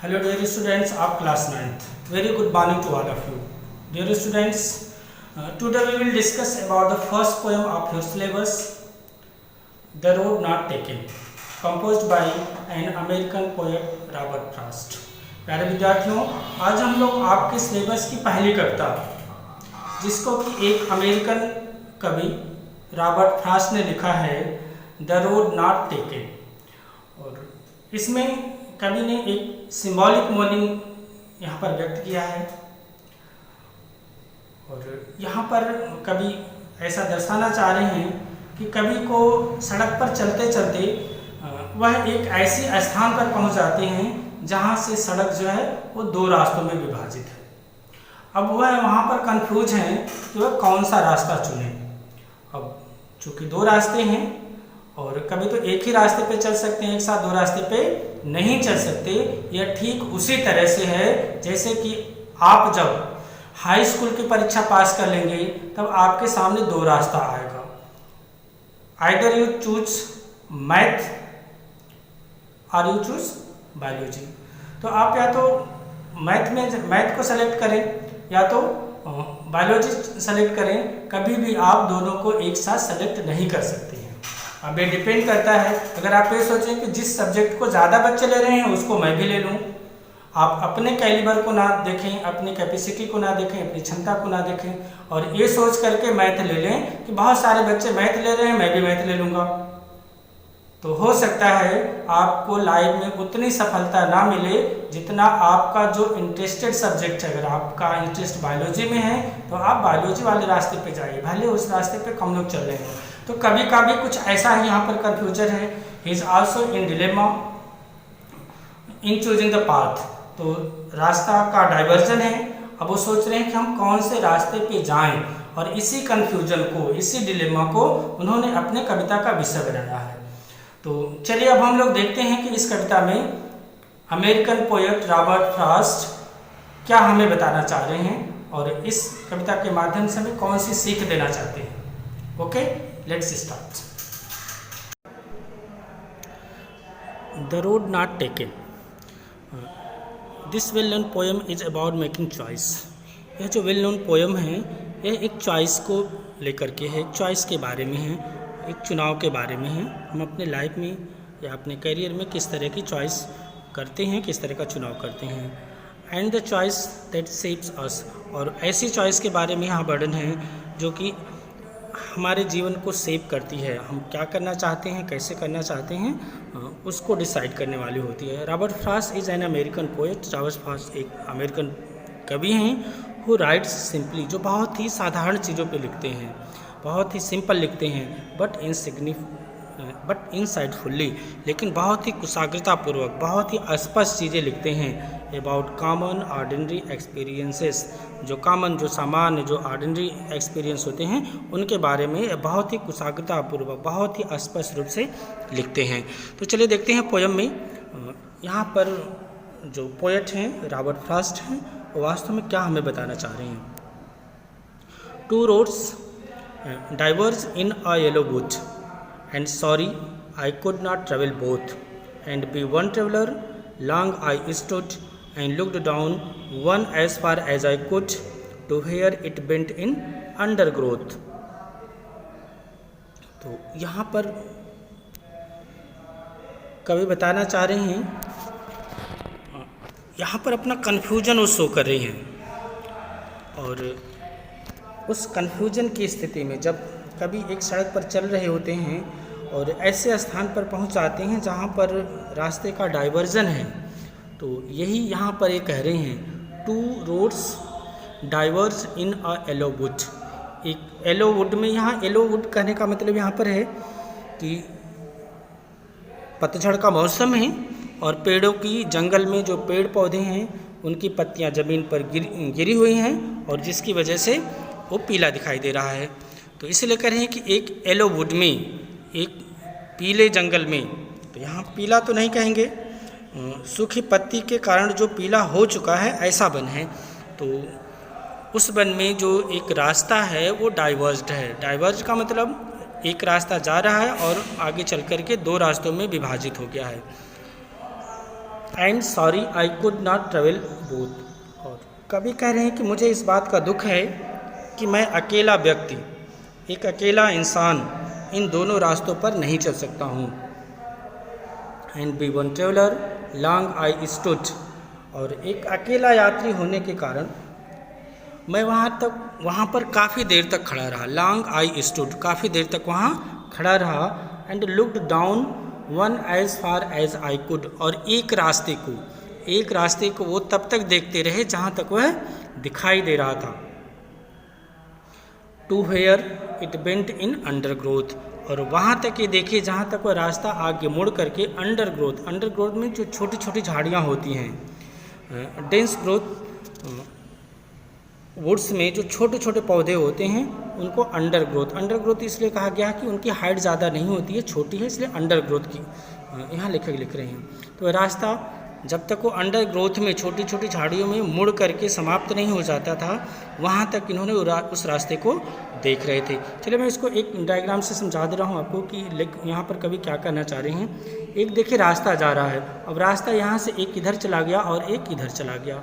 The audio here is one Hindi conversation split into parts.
Hello dear students of class 9th. Very good morning to all of you. Dear students, today we will discuss about the first poem of your syllabus, The Road Not Taken, composed by an American poet Robert Frost. प्यारे विद्यार्थियों, आज हम लोग आपके सिलेबस की पहली कविता, जिसको कि एक अमेरिकन कवि रॉबर्ट फ्रॉस्ट ने लिखा है, द रोड नॉट टेकन, और इसमें कवि ने एक सिंबॉलिक मीनिंग यहाँ पर व्यक्त किया है। और यहाँ पर कवि ऐसा दर्शाना चाह रहे हैं कि कवि को सड़क पर चलते चलते वह एक ऐसी स्थान पर पहुँच जाते हैं जहाँ से सड़क जो है वो दो रास्तों में विभाजित है। अब वह वहाँ पर कंफ्यूज हैं कि वह कौन सा रास्ता चुने। अब चूँकि दो रास्ते हैं और कभी तो एक ही रास्ते पे चल सकते हैं, एक साथ दो रास्ते पे नहीं चल सकते। यह ठीक उसी तरह से है जैसे कि आप जब हाई स्कूल की परीक्षा पास कर लेंगे तब आपके सामने दो रास्ता आएगा, आइदर यू चूज मैथ और यू चूज बायोलॉजी। तो आप या तो मैथ को सेलेक्ट करें या तो बायोलॉजी सेलेक्ट करें, कभी भी आप दोनों को एक साथ सेलेक्ट नहीं कर सकते हैं। अब ये डिपेंड करता है, अगर आप ये सोचें कि जिस सब्जेक्ट को ज़्यादा बच्चे ले रहे हैं उसको मैं भी ले लूँ, आप अपने कैलिबर को ना देखें, अपनी कैपेसिटी को ना देखें, अपनी क्षमता को ना देखें और ये सोच करके मैथ ले लें कि बहुत सारे बच्चे मैथ ले रहे हैं मैं भी मैथ ले लूँगा, तो हो सकता है आपको लाइफ में उतनी सफलता ना मिले जितना आपका जो इंटरेस्टेड सब्जेक्ट है। अगर आपका इंटरेस्ट बायोलॉजी में है तो आप बायोलॉजी वाले रास्ते पे जाइए, भले उस रास्ते पे कम लोग चल रहे हैं। तो कभी कभी कुछ ऐसा है, यहाँ पर कन्फ्यूजन है, he is also in dilemma in choosing the path. तो रास्ता का डाइवर्जन है, अब वो सोच रहे हैं कि हम कौन से रास्ते पे जाएं, और इसी कन्फ्यूजन को, इसी डिलेमा को उन्होंने अपने कविता का विषय बनाया है। तो चलिए अब हम लोग देखते हैं कि इस कविता में अमेरिकन पोएट रॉबर्ट फ्रॉस्ट क्या हमें बताना चाह रहे हैं और इस कविता के माध्यम से हमें कौन सी सीख देना चाहते हैं। Okay, let's start. The road not taken. This well known poem is about making choice. यह जो वेल नोन पोएम है यह एक चॉइस को लेकर के है, एक चॉइस के बारे में है, एक चुनाव के बारे में है। हम अपने लाइफ में या अपने करियर में किस तरह की चॉइस करते हैं, किस तरह का चुनाव करते हैं। And the choice that shapes us, और ऐसी चॉइस के बारे में यहाँ वर्णन है जो कि हमारे जीवन को शेप करती है। हम क्या करना चाहते हैं, कैसे करना चाहते हैं, उसको डिसाइड करने वाली होती है। Robert Frost is an American poet. Robert Frost एक अमेरिकन कवि हैं हु राइट्स सिंपली, जो बहुत ही साधारण चीज़ों पे लिखते हैं, बहुत ही सिंपल लिखते हैं, बट इनसाइटफुली, लेकिन बहुत ही कुशाग्रतापूर्वक, बहुत ही स्पष्ट चीज़ें लिखते हैं अबाउट कॉमन ऑर्डिनरी एक्सपीरियंसेस। जो कॉमन, जो सामान्य, जो ऑर्डिनरी एक्सपीरियंस होते हैं उनके बारे में बहुत ही कुशाग्रतापूर्वक, बहुत ही स्पष्ट रूप से लिखते हैं। तो चलिए देखते हैं पोएम में यहाँ पर जो पोएट हैं रॉबर्ट फ्रॉस्ट हैं वो वास्तव में क्या हमें बताना चाह रहे हैं। Two roads diverge in a yellow wood, and sorry I could not travel both, and be one traveler. Long I stood and looked down one as far as I could, to where it bent in undergrowth. तो यहाँ पर कवि बताना चाह रहे हैं, यहाँ पर अपना कन्फ्यूजन वो शो कर रहे हैं, और उस कन्फ्यूजन की स्थिति में जब कभी एक सड़क पर चल रहे होते हैं और ऐसे स्थान पर पहुंच जाते हैं जहां पर रास्ते का डाइवर्जन है, तो यही यहाँ पर ये कह रहे हैं, two roads diverge in a yellow would. एक येलो वुड में, यहाँ येलो वुड कहने का मतलब यहाँ पर है कि पतझड़ का मौसम है और पेड़ों की, जंगल में जो पेड़ पौधे हैं उनकी पत्तियाँ ज़मीन पर गिरी हुई हैं और जिसकी वजह से वो पीला दिखाई दे रहा है। तो इसलिए कह रहे हैं कि एक येलो वुड में, एक पीले जंगल में, तो यहाँ पीला तो नहीं कहेंगे, सूखी पत्ती के कारण जो पीला हो चुका है ऐसा वन है। तो उस वन में जो एक रास्ता है वो डाइवर्ज्ड है। डाइवर्ज का मतलब एक रास्ता जा रहा है और आगे चल कर के दो रास्तों में विभाजित हो गया है। And sorry I could not travel both. और कवि कह रहे हैं कि मुझे इस बात का दुख है कि मैं अकेला व्यक्ति, एक अकेला इंसान इन दोनों रास्तों पर नहीं चल सकता हूँ। And be one traveller long I stood. और एक अकेला यात्री होने के कारण मैं वहाँ पर काफ़ी देर तक खड़ा रहा। लॉन्ग आई स्टूड, काफ़ी देर तक वहाँ खड़ा रहा। And looked down one as far as I could. और एक रास्ते को वो तब तक देखते रहे जहाँ तक वह दिखाई दे रहा था। To where it bent in undergrowth. और वहाँ तक ये देखे जहाँ तक वह रास्ता आगे मुड़ करके अंडरग्रोथ में जो छोटी छोटी झाड़ियाँ होती हैं, डेंस ग्रोथ वुड्स में जो छोटे छोटे पौधे होते हैं उनको अंडरग्रोथ इसलिए कहा गया कि उनकी हाइट ज़्यादा नहीं होती है, छोटी है, इसलिए अंडरग्रोथ की यहाँ लेखक लिख रहे हैं। तो रास्ता जब तक वो अंडरग्रोथ में छोटी छोटी झाड़ियों में मुड़ करके समाप्त नहीं हो जाता था, वहाँ तक इन्होंने उस रास्ते को देख रहे थे। चलिए मैं इसको एक डायग्राम से समझा दे रहा हूँ आपको कि यहाँ पर कवि क्या करना चाह रहे हैं। एक देखिए रास्ता जा रहा है, अब रास्ता यहाँ से एक इधर चला गया और एक इधर चला गया।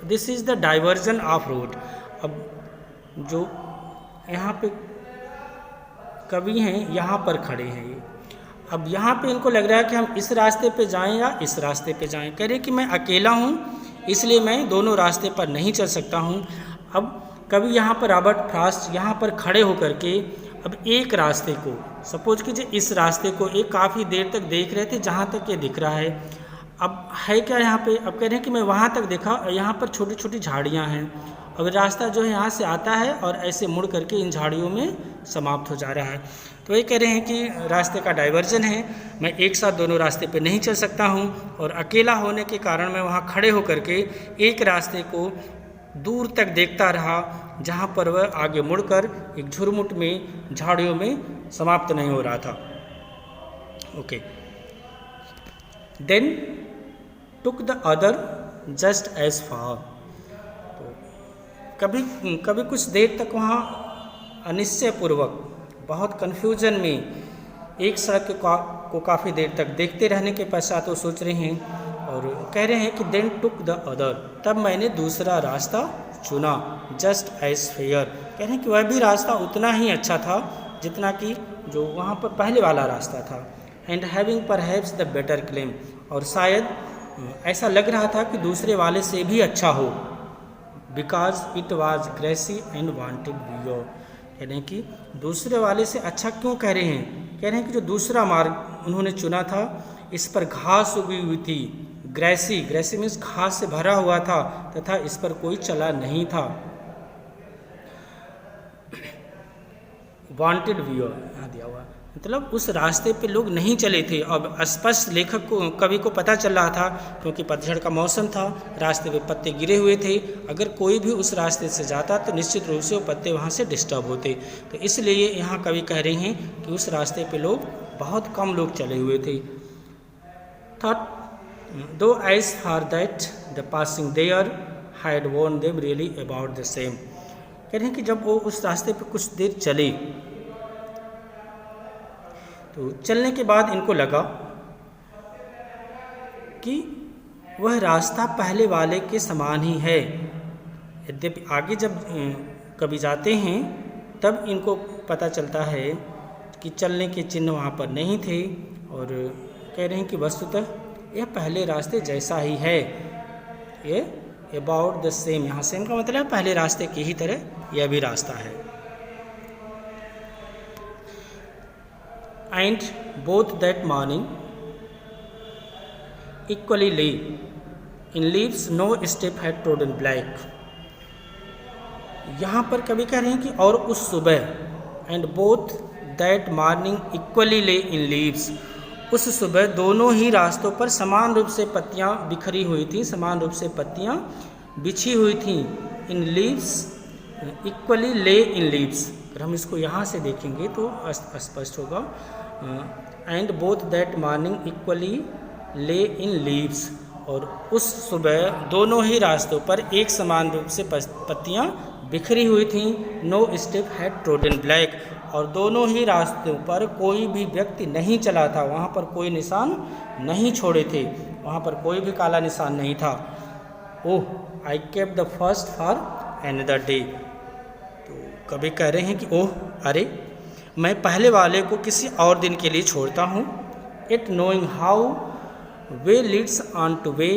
This is the diversion of road. अब जो यहाँ पे कवि हैं यहाँ पर खड़े हैं ये, अब यहाँ पे इनको लग रहा है कि हम इस रास्ते पे जाएं या इस रास्ते पे जाएं। कह रहे कि मैं अकेला हूँ इसलिए मैं दोनों रास्ते पर नहीं चल सकता हूँ। अब कवि यहाँ पर रॉबर्ट फ्रॉस्ट यहाँ पर खड़े होकर के अब एक रास्ते को, सपोज कीजिए इस रास्ते को एक काफ़ी देर तक देख रहे थे जहाँ तक ये दिख रहा है। अब है क्या यहाँ पे, अब कह रहे हैं कि मैं वहाँ तक देखा और यहाँ पर छोटी छोटी झाड़ियाँ हैं। अब रास्ता जो है यहाँ से आता है और ऐसे मुड़ करके इन झाड़ियों में समाप्त हो जा रहा है। तो ये कह रहे हैं कि रास्ते का डाइवर्जन है, मैं एक साथ दोनों रास्ते पे नहीं चल सकता हूँ और अकेला होने के कारण मैं वहाँ खड़े होकर के एक रास्ते को दूर तक देखता रहा जहाँ पर वह आगे मुड़कर एक झुरमुट में झाड़ियों में समाप्त नहीं हो रहा था। Okay, then took the other just as far. तो कभी कुछ देर तक वहाँ अनिश्चयपूर्वक बहुत कन्फ्यूजन में एक सड़क को काफ़ी देर तक देखते रहने के पश्चात वो सोच रहे हैं और कह रहे हैं कि देन टुक द अदर, तब मैंने दूसरा रास्ता चुना। जस्ट एज फेयर, कह रहे हैं कि वह भी रास्ता उतना ही अच्छा था जितना कि जो वहाँ पर पहले वाला रास्ता था। And having perhaps the better claim, और शायद ऐसा लग रहा था कि दूसरे वाले से भी अच्छा हो। Because it was grassy and wanted view. कह रहे हैं कि दूसरे वाले से अच्छा क्यों कह रहे हैं, कह रहे हैं कि जो दूसरा मार्ग उन्होंने चुना था इस पर घास उगी हुई थी। ग्रेसी मीन्स घास से भरा हुआ था तथा इस पर कोई चला नहीं था। वांटेड व्यू यहाँ दिया हुआ, मतलब उस रास्ते पे लोग नहीं चले थे। अब स्पष्ट लेखक को, कवि को पता चल रहा था क्योंकि पतझड़ का मौसम था, रास्ते पे पत्ते गिरे हुए थे, अगर कोई भी उस रास्ते से जाता तो निश्चित रूप से वो पत्ते वहाँ से डिस्टर्ब होते। तो इसलिए यहाँ कवि कह रहे हैं कि उस रास्ते पे लोग बहुत कम लोग चले हुए थे। Thought though as for that the passing there had worn them really about the same. कह रहे हैं कि जब वो उस रास्ते पे कुछ देर चले तो चलने के बाद इनको लगा कि वह रास्ता पहले वाले के समान ही है। यद्यपि आगे जब कभी जाते हैं तब इनको पता चलता है कि चलने के चिन्ह वहाँ पर नहीं थे और कह रहे हैं कि वस्तुतः यह पहले रास्ते जैसा ही है। ये अबाउट द सेम, यहाँ सेम का मतलब पहले रास्ते की ही तरह यह भी रास्ता है। And both that morning equally lay in leaves no step had trodden black। यहाँ पर कवि कह रहे हैं कि और उस सुबह and both that morning equally lay in leaves, उस सुबह दोनों ही रास्तों पर समान रूप से पत्तियाँ बिखरी हुई थी, समान रूप से पत्तियाँ बिछी हुई थी। in leaves equally lay in leaves, अगर हम इसको यहाँ से देखेंगे तो स्पष्ट होगा। And both that morning equally ले इन लीव्स, और उस सुबह दोनों ही रास्तों पर एक समान रूप से पत्तियाँ बिखरी हुई थीं। No step had trodden black, और दोनों ही रास्तों पर कोई भी व्यक्ति नहीं चला था, वहाँ पर कोई निशान नहीं छोड़े थे। वहाँ पर कोई भी काला निशान नहीं था। Oh, I kept the first for another day. तो कभी कह रहे हैं कि ओह, अरे मैं पहले वाले को किसी और दिन के लिए छोड़ता हूँ। It knowing how way Leeds on two way,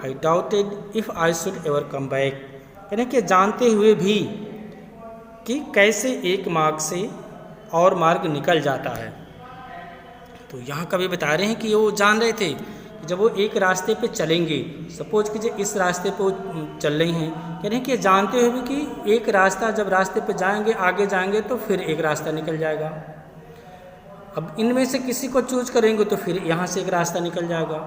I doubted if I should ever come back. यानी कि जानते हुए भी कि कैसे एक मार्ग से और मार्ग निकल जाता है। तो यहाँ कभी बता रहे हैं कि वो जान रहे थे कि जब वो एक रास्ते पे चलेंगे, सपोज कीजिए इस रास्ते पे वो चल रही हैं, कह रहे हैं कि जानते हुए भी कि एक रास्ता जब रास्ते पे जाएंगे, आगे जाएंगे तो फिर एक रास्ता निकल जाएगा। अब इनमें से किसी को चूज करेंगे तो फिर यहाँ से एक रास्ता निकल जाएगा,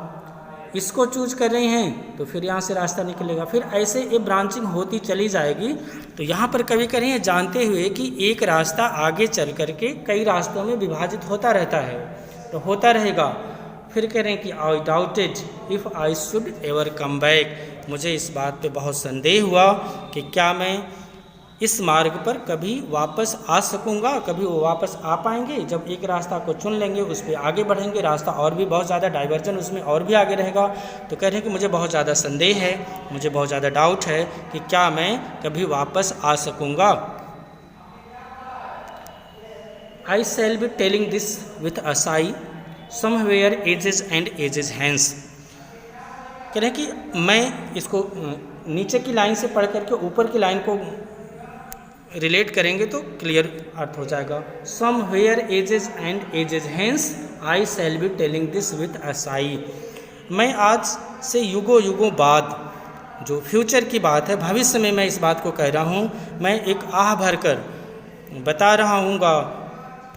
इसको चूज कर रहे हैं तो फिर यहाँ से रास्ता निकलेगा, फिर ऐसे ये ब्रांचिंग होती चली जाएगी। तो यहाँ पर कभी करें जानते हुए कि एक रास्ता आगे चल करके कई रास्तों में विभाजित होता रहता है, तो होता रहेगा। फिर कह रहे हैं कि आई doubted if I should ever come back, मुझे इस बात पे बहुत संदेह हुआ कि क्या मैं इस मार्ग पर कभी वापस आ सकूंगा, कभी वो वापस आ पाएंगे। जब एक रास्ता को चुन लेंगे उस पर आगे बढ़ेंगे, रास्ता और भी बहुत ज़्यादा डाइवर्जन उसमें और भी आगे रहेगा। तो कह रहे हैं कि मुझे बहुत ज़्यादा संदेह है, मुझे बहुत ज़्यादा डाउट है कि क्या मैं कभी वापस आ सकूंगा। I shall be telling this with a sigh somewhere ages and ages hence. कह रहे हैं कि मैं इसको नीचे की लाइन से पढ़ करके ऊपर की लाइन को रिलेट करेंगे तो क्लियर अर्थ हो जाएगा। Somewhere ages and ages hence I shall be telling this with a sigh. मैं आज से युगों युगों बाद, जो फ्यूचर की बात है, भविष्य में मैं इस बात को कह रहा हूँ, मैं एक आह भरकर बता रहा हूँगा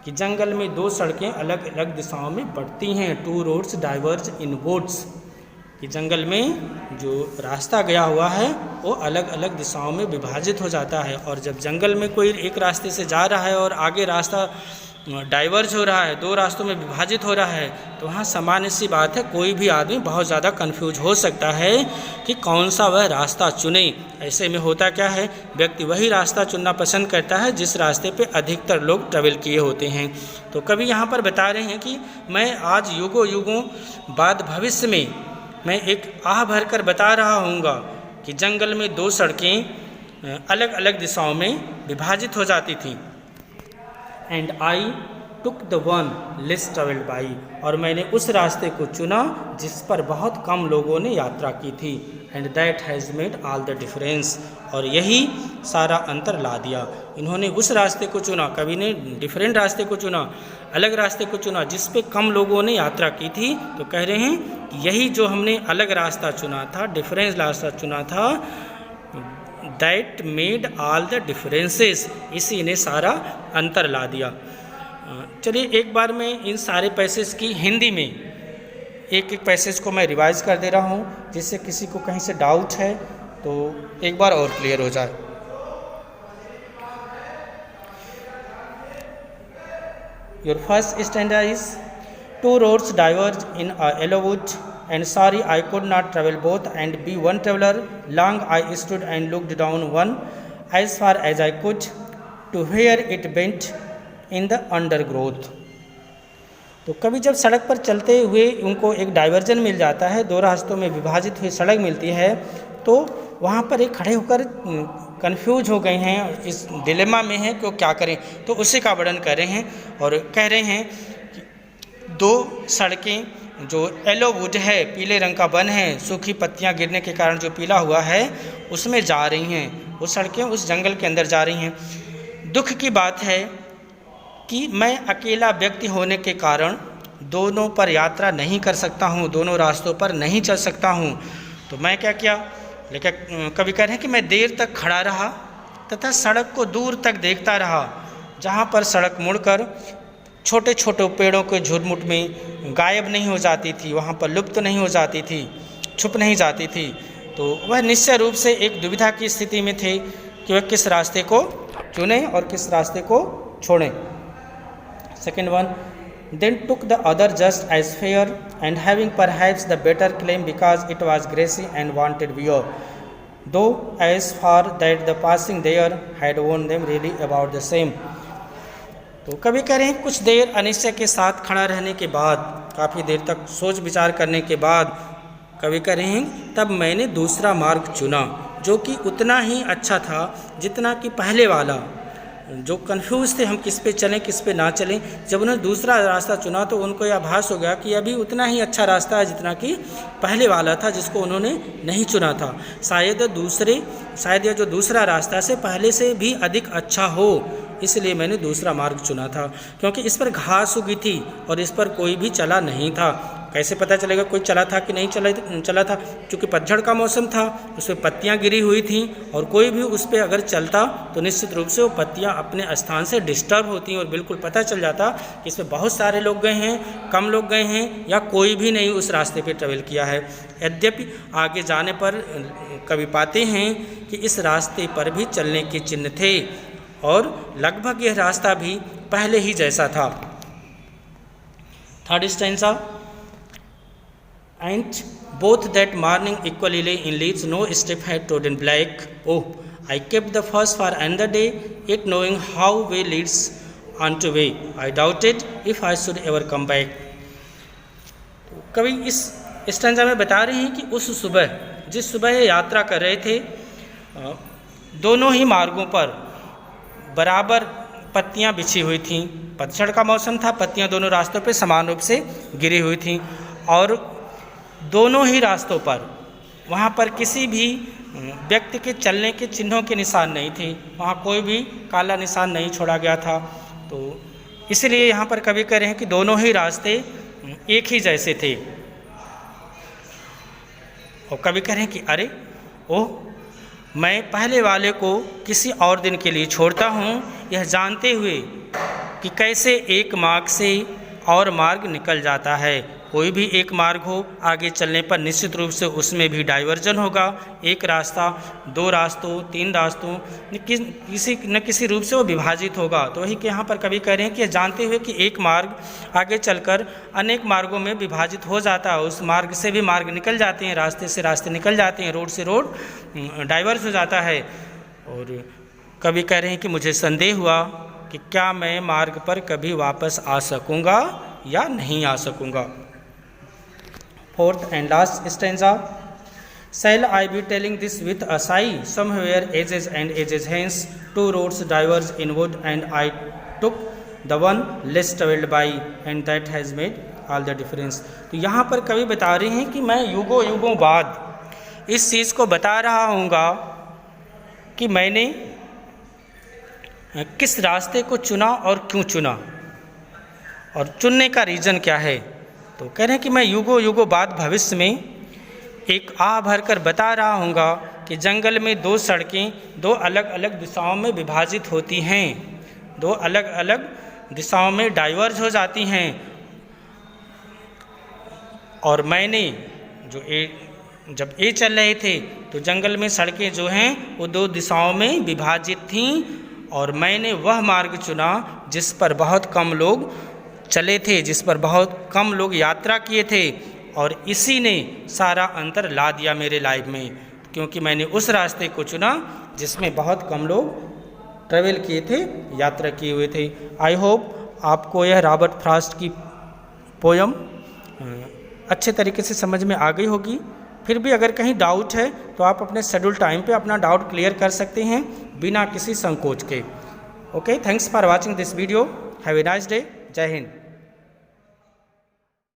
कि जंगल में दो सड़कें अलग अलग दिशाओं में बढ़ती हैं। टू रोड्स डाइवर्ज इन वुड्स, कि जंगल में जो रास्ता गया हुआ है वो अलग अलग दिशाओं में विभाजित हो जाता है। और जब जंगल में कोई एक रास्ते से जा रहा है और आगे रास्ता डाइवर्ज हो रहा है, दो रास्तों में विभाजित हो रहा है, तो वहाँ सामान्य सी बात है, कोई भी आदमी बहुत ज़्यादा कंफ्यूज हो सकता है कि कौन सा वह रास्ता चुने। ऐसे में होता क्या है, व्यक्ति वही रास्ता चुनना पसंद करता है जिस रास्ते पे अधिकतर लोग ट्रैवल किए होते हैं। तो कभी यहाँ पर बता रहे हैं कि मैं आज युगों युगों बाद भविष्य में मैं एक आह भरकर बता रहा हूँगा कि जंगल में दो सड़कें अलग अलग दिशाओं में विभाजित हो जाती थीं। And I took the one less travelled by, और मैंने उस रास्ते को चुना जिस पर बहुत कम लोगों ने यात्रा की थी। And that has made all the difference, और यही सारा अंतर ला दिया। इन्होंने उस रास्ते को चुना, कभी ने डिफरेंट रास्ते को चुना, अलग रास्ते को चुना जिस पे कम लोगों ने यात्रा की थी। तो कह रहे हैं कि यही जो हमने अलग रास्ता चुना था, डिफरेंस रास्ता चुना था, that made all the differences, इसी ने सारा अंतर ला दिया। चलिए एक बार मैं इन सारे पैसेज की हिंदी में एक एक पैसेज को मैं रिवाइज कर दे रहा हूँ, जिससे किसी को कहीं से डाउट है तो एक बार और क्लियर हो जाए। Your first stanza is two roads diverge in a yellow wood and sorry I could not travel both and be one traveler. Long I stood and looked down one as far as I could to where it bent in the undergrowth. तो कभी जब सड़क पर चलते हुए उनको एक डाइवर्जन मिल जाता है, दो रास्तों में विभाजित हुई सड़क मिलती है, तो वहाँ पर एक खड़े होकर कंफ्यूज हो गए हैं, इस डिलेमा में हैं कि वो क्या करें। तो उसी का वर्णन कर रहे हैं और कह रहे हैं कि दो सड़कें जो येलो वुड है, पीले रंग का वन है, सूखी पत्तियां गिरने के कारण जो पीला हुआ है, उसमें जा रही हैं, वो सड़कें उस जंगल के अंदर जा रही हैं। दुख की बात है कि मैं अकेला व्यक्ति होने के कारण दोनों पर यात्रा नहीं कर सकता हूँ, दोनों रास्तों पर नहीं चल सकता हूँ। तो मैं क्या किया, लेकिन कभी कह रहे हैं कि मैं देर तक खड़ा रहा तथा सड़क को दूर तक देखता रहा, जहाँ पर सड़क मुड़कर छोटे छोटे पेड़ों के झुरमुट में गायब नहीं हो जाती थी, वहाँ पर लुप्त नहीं हो जाती थी, छुप नहीं जाती थी। तो वह निश्चय रूप से एक दुविधा की स्थिति में थे कि वह किस रास्ते को चुनें और किस रास्ते को छोड़ें। Second one, then took the other just as fair and having perhaps the better claim because it was grassy and wanted wear, though as for that the passing there had worn them really about the same. तो कभी कह रहे हैं कुछ देर अनिश्चय के साथ खड़ा रहने के बाद, काफ़ी देर तक सोच विचार करने के बाद कवि कह रहे हैं तब मैंने दूसरा मार्ग चुना जो कि उतना ही अच्छा था जितना कि पहले वाला। जो कन्फ्यूज़ थे हम किस पे चलें किस पे ना चलें, जब उन्होंने दूसरा रास्ता चुना तो उनको यह आभास हो गया कि अभी उतना ही अच्छा रास्ता है जितना कि पहले वाला था जिसको उन्होंने नहीं चुना था। शायद यह जो दूसरा रास्ता से पहले से भी अधिक अच्छा हो, इसलिए मैंने दूसरा मार्ग चुना था। क्योंकि इस पर घास उगी थी और इस पर कोई भी चला नहीं था। कैसे पता चलेगा कोई चला था कि नहीं चला था? क्योंकि पतझड़ का मौसम था, उस पर पत्तियाँ गिरी हुई थीं और कोई भी उस पर अगर चलता तो निश्चित रूप से वो पत्तियाँ अपने स्थान से डिस्टर्ब होती और बिल्कुल पता चल जाता कि इसमें बहुत सारे लोग गए हैं, कम लोग गए हैं या कोई भी नहीं उस रास्ते पर ट्रेवल किया है। यद्यपि आगे जाने पर कवि पाते हैं कि इस रास्ते पर भी चलने के चिन्ह थे और लगभग यह रास्ता भी पहले ही जैसा था। Third stanza, and both that morning equally lay in leaves, no step had trodden black. Oh, I kept the first for another day, yet knowing how way leads unto way, I doubted if I should ever come back. कवि इस स्टैंजा में बता रहे हैं कि उस सुबह, जिस सुबह यात्रा कर रहे थे, दोनों ही मार्गों पर बराबर पत्तियां बिछी हुई थीं। पतझड़ का मौसम था, पत्तियां दोनों रास्तों पे समान रूप से गिरी हुई थीं और दोनों ही रास्तों पर वहाँ पर किसी भी व्यक्ति के चलने के चिन्हों के निशान नहीं थे, वहाँ कोई भी काला निशान नहीं छोड़ा गया था। तो इसलिए यहाँ पर कवि कह रहे हैं कि दोनों ही रास्ते एक ही जैसे थे। और कवि कह रहे हैं कि अरे ओह, मैं पहले वाले को किसी और दिन के लिए छोड़ता हूँ, यह जानते हुए कि कैसे एक मार्ग से और मार्ग निकल जाता है। कोई भी एक मार्ग हो, आगे चलने पर निश्चित रूप से उसमें भी डाइवर्जन होगा। एक रास्ता, दो रास्तों, तीन रास्तों, किसी न किसी रूप से वो विभाजित होगा। तो वही कि यहाँ पर कवि कह रहे हैं कि जानते हुए कि एक मार्ग आगे चलकर अनेक मार्गों में विभाजित हो जाता है, उस मार्ग से भी मार्ग निकल जाते हैं, रास्ते से रास्ते निकल जाते हैं, रोड से रोड डाइवर्स हो जाता है। और कवि कह रहे हैं कि मुझे संदेह हुआ कि क्या मैं मार्ग पर कभी वापस आ सकूँगा या नहीं आ सकूँगा। Fourth and last stanza, shall I be telling this with a sigh? Somewhere ages and ages hence, two roads diverge inward, and I took the one less travelled by, and that has made all the difference. तो यहाँ पर कवि बता रहे हैं कि मैं युगों युगों बाद इस चीज़ को बता रहा हूँगा कि मैंने किस रास्ते को चुना और क्यों चुना, और चुनने का रीज़न क्या है। तो कह रहे हैं कि मैं युगों युगों बाद भविष्य में एक आह भरकर बता रहा हूँगा कि जंगल में दो सड़कें दो अलग अलग दिशाओं में विभाजित होती हैं, दो अलग अलग दिशाओं में डाइवर्ज हो जाती हैं। और मैंने जब ये चल रहे थे तो जंगल में सड़कें जो हैं वो दो दिशाओं में विभाजित थीं, और मैंने वह मार्ग चुना जिस पर बहुत कम लोग चले थे, जिस पर बहुत कम लोग यात्रा किए थे, और इसी ने सारा अंतर ला दिया मेरे लाइफ में, क्योंकि मैंने उस रास्ते को चुना जिसमें बहुत कम लोग ट्रैवल किए थे, यात्रा किए हुए थे। आई होप आपको यह रॉबर्ट फ्रॉस्ट की पोयम अच्छे तरीके से समझ में आ गई होगी। फिर भी अगर कहीं डाउट है तो आप अपने शेड्यूल टाइम पे अपना डाउट क्लियर कर सकते हैं बिना किसी संकोच के। Okay, thanks for watching this video. Have a nice day. जय हिंद।